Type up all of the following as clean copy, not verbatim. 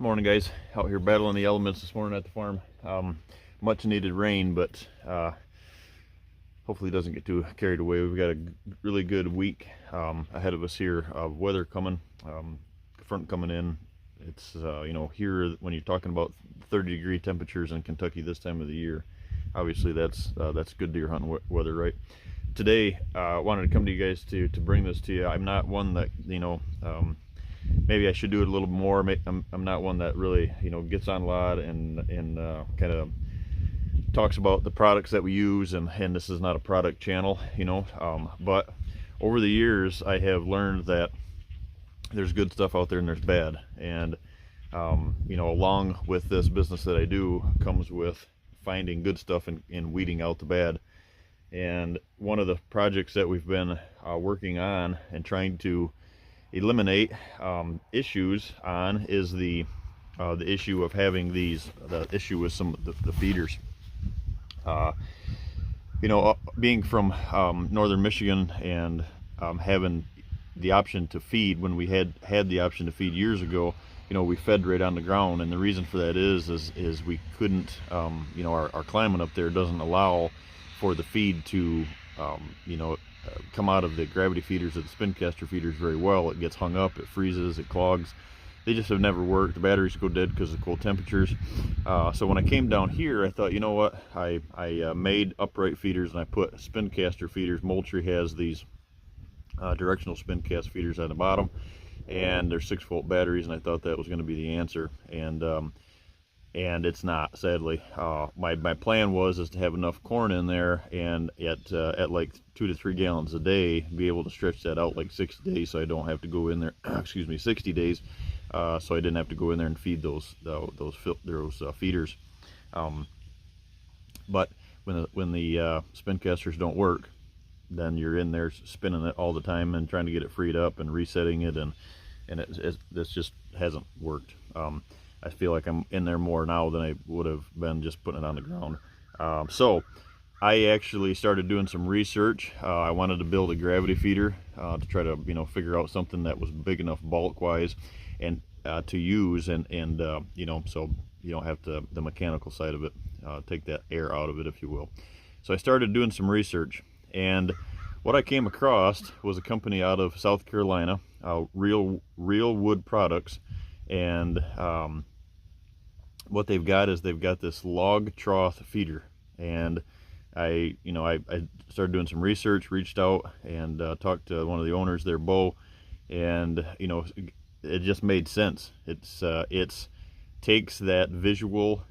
Morning, guys. Out here battling the elements this morning at the farm. Much needed rain, but hopefully it doesn't get too carried away. We've got a really good week ahead of us here of weather coming, front coming in. It's here when you're talking about 30-degree temperatures in Kentucky this time of the year, obviously that's good deer hunting weather, right? Today I wanted to come to you guys to bring this to you. I'm not one that maybe I should do it a little more. I'm not one that really gets on a lot and kind of talks about the products that we use, and this is not a product channel, but over the years I have learned that there's good stuff out there and there's bad, and along with this business that I do comes with finding good stuff and weeding out the bad. And one of the projects that we've been working on and trying to eliminate issues on is the issue of having the issue with some of the feeders. Being from northern Michigan and having the option to feed when we had the option to feed years ago, we fed right on the ground, and the reason for that is we couldn't, our climate up there doesn't allow for the feed to come out of the gravity feeders or the spin caster feeders very well. It gets hung up, it freezes, it clogs. They just have never worked. The batteries go dead because of cold temperatures. So when I came down here, I thought, you know what, I made upright feeders and I put spin caster feeders. Moultrie has these directional spin cast feeders at the bottom, and they're 6-volt batteries, and I thought that was going to be the answer, and it's not, sadly. My plan was to have enough corn in there, and at like 2 to 3 gallons a day, be able to stretch that out like 60 days, so I don't have to go in there. 60 days, so I didn't have to go in there and feed those feeders. But when the spin casters don't work, then you're in there spinning it all the time and trying to get it freed up and resetting it, and this just hasn't worked. I feel like I'm in there more now than I would have been just putting it on the ground. So I actually started doing some research. I wanted to build a gravity feeder to try to figure out something that was big enough bulk wise and to use, and so you don't have to the mechanical side of it, take that air out of it, if you will. So I started doing some research, and what I came across was a company out of South Carolina, Real Wood Products, and what they've got is they've got this log trough feeder. And I started doing some research, reached out and talked to one of the owners there, Bo, and it just made sense. It's takes that visual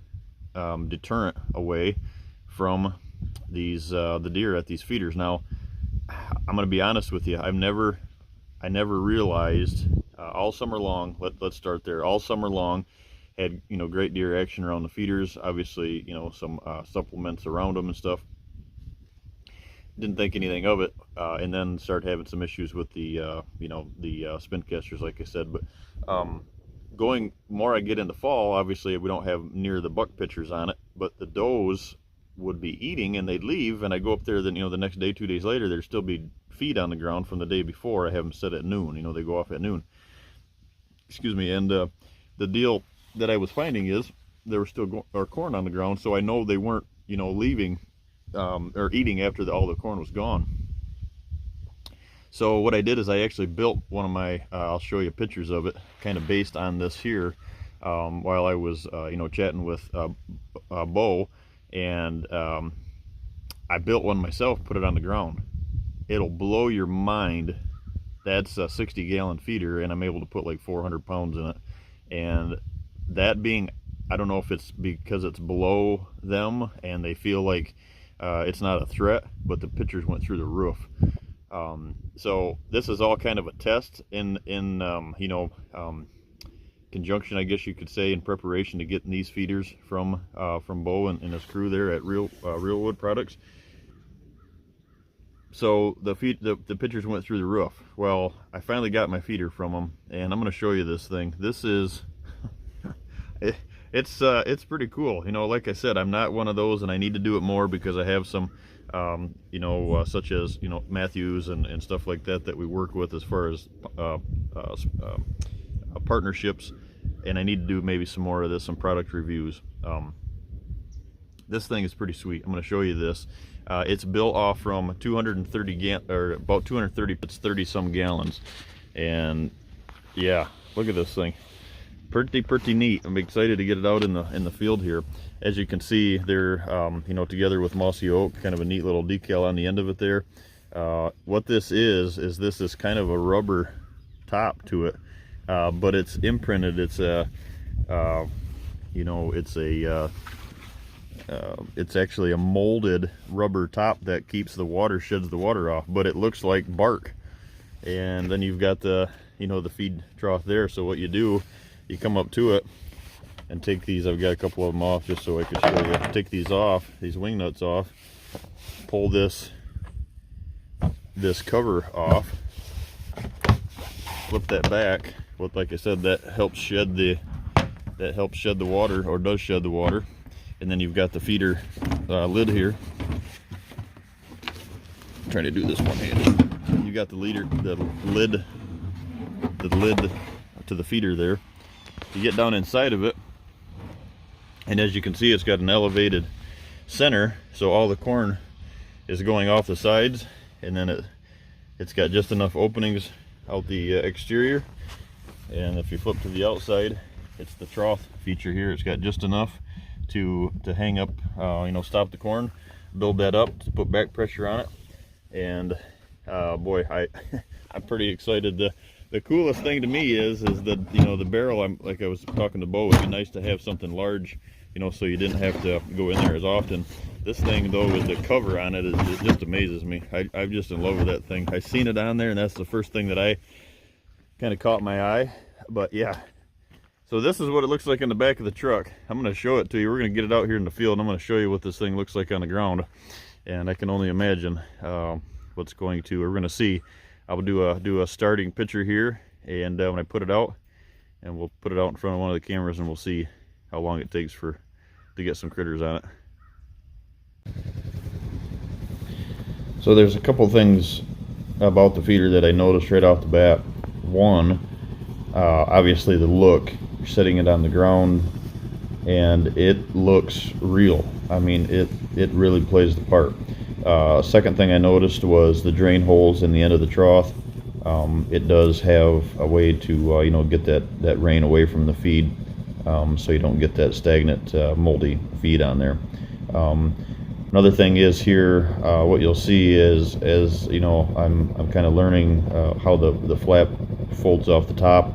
deterrent away from these the deer at these feeders. Now, I'm going to be honest with you. I never realized all summer long. Let's start there. All summer long, had great deer action around the feeders. Obviously, some supplements around them and stuff. Didn't think anything of it, and then started having some issues with the spin casters, like I said. But going more, I get into fall. Obviously, we don't have near the buck pitchers on it, but the does would be eating and they'd leave, and I go up there. Then the next day, 2 days later, there'd still be feed on the ground from the day before. I have them set at noon. They go off at noon. Excuse me. And the deal that I was finding is there was still corn on the ground, so I know they weren't leaving or eating after all the corn was gone. So what I did is I actually built one of my I'll show you pictures of it, kind of based on this here, while I was chatting with Bo, and I built one myself, put it on the ground. It'll blow your mind. That's a 60-gallon feeder, and I'm able to put like 400 pounds in it. And that being, I don't know if it's because it's below them and they feel like it's not a threat, but the pictures went through the roof. So this is all kind of a test in conjunction, I guess you could say, in preparation to getting these feeders from Bo and his crew there at Real Wood Products. So the pictures went through the roof. Well, I finally got my feeder from them, and I'm going to show you this thing. This is it's pretty cool. Like I said, I'm not one of those, and I need to do it more because I have some such as Matthews and stuff like that we work with as far as partnerships and I need to do maybe some more of this, some product reviews. This thing is pretty sweet. I'm going to show you this. It's built off from 230 or about 230, it's 30 some gallons, and yeah, look at this thing. Pretty neat. I'm excited to get it out in the field here. As you can see, they're you know, together with mossy oak, kind of a neat little decal on the end of it there. What this is this is kind of a rubber top to it, but it's imprinted. It's a you know, it's actually a molded rubber top that keeps the water, sheds the water off, but it looks like bark. And then you've got the, you know, the feed trough there. So what you do, you come up to it and take these, I've got a couple of them off just so I could show you. Take these off, these wing nuts off, pull this cover off, flip that back. What, like I said, that helps shed the water, or does shed the water. And then you've got the feeder lid here. I'm trying to do this one-handed. You got the lid to the feeder there. You get down inside of it, and as you can see, it's got an elevated center, so all the corn is going off the sides, and then it's got just enough openings out the exterior. And if you flip to the outside, it's the trough feature here. It's got just enough to hang up, you know, stop the corn, build that up to put back pressure on it. And boy, I'm pretty excited. The coolest thing to me is that, you know, the barrel, like I was talking to Bo, it'd be nice to have something large, you know, so you didn't have to go in there as often. This thing though, with the cover on it, it just amazes me. I'm just in love with that thing. I seen it on there, and that's the first thing that I kind of caught my eye. But yeah, so this is what it looks like in the back of the truck. I'm going to show it to you. We're going to get it out here in the field, and I'm going to show you what this thing looks like on the ground. And I can only imagine what's going to, we're going to see. I'll do a starting picture here, and when I put it out, and we'll put it out in front of one of the cameras, and we'll see how long it takes to get some critters on it. So there's a couple things about the feeder that I noticed right off the bat. One, obviously the look. You're setting it on the ground, and it looks real. I mean, it really plays the part. Second thing I noticed was the drain holes in the end of the trough. It does have a way to you know, get that rain away from the feed, so you don't get that stagnant moldy feed on there. Another thing is here, what you'll see is, as you know, I'm kind of learning how the flap folds off the top,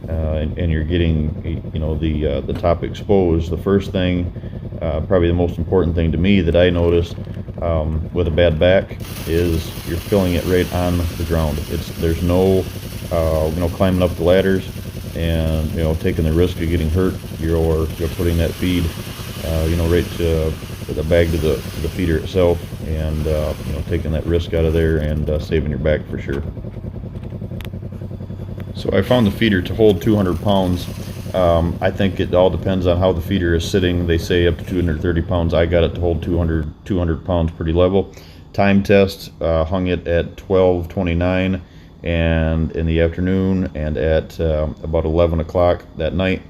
and you're getting, you know, the top exposed. The first thing, probably the most important thing to me that I noticed with a bad back, is you're filling it right on the ground. There's no you know, climbing up the ladders and, you know, taking the risk of getting hurt. You're putting that feed you know, right to the bag to the feeder itself, and you know, taking that risk out of there, and saving your back for sure. So I found the feeder to hold 200 pounds. I think it all depends on how the feeder is sitting. They say up to 230 pounds. I got it to hold 200 pounds pretty level. Time test, hung it at 12:29 and in the afternoon, and at about 11 o'clock that night.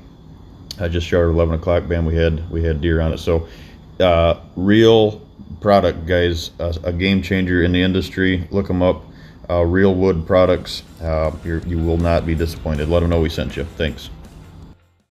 I just shot at 11 o'clock, bam, we had deer on it. So real product, guys, a game changer in the industry. Look them up. Real Wood Products. You will not be disappointed. Let them know we sent you. Thanks.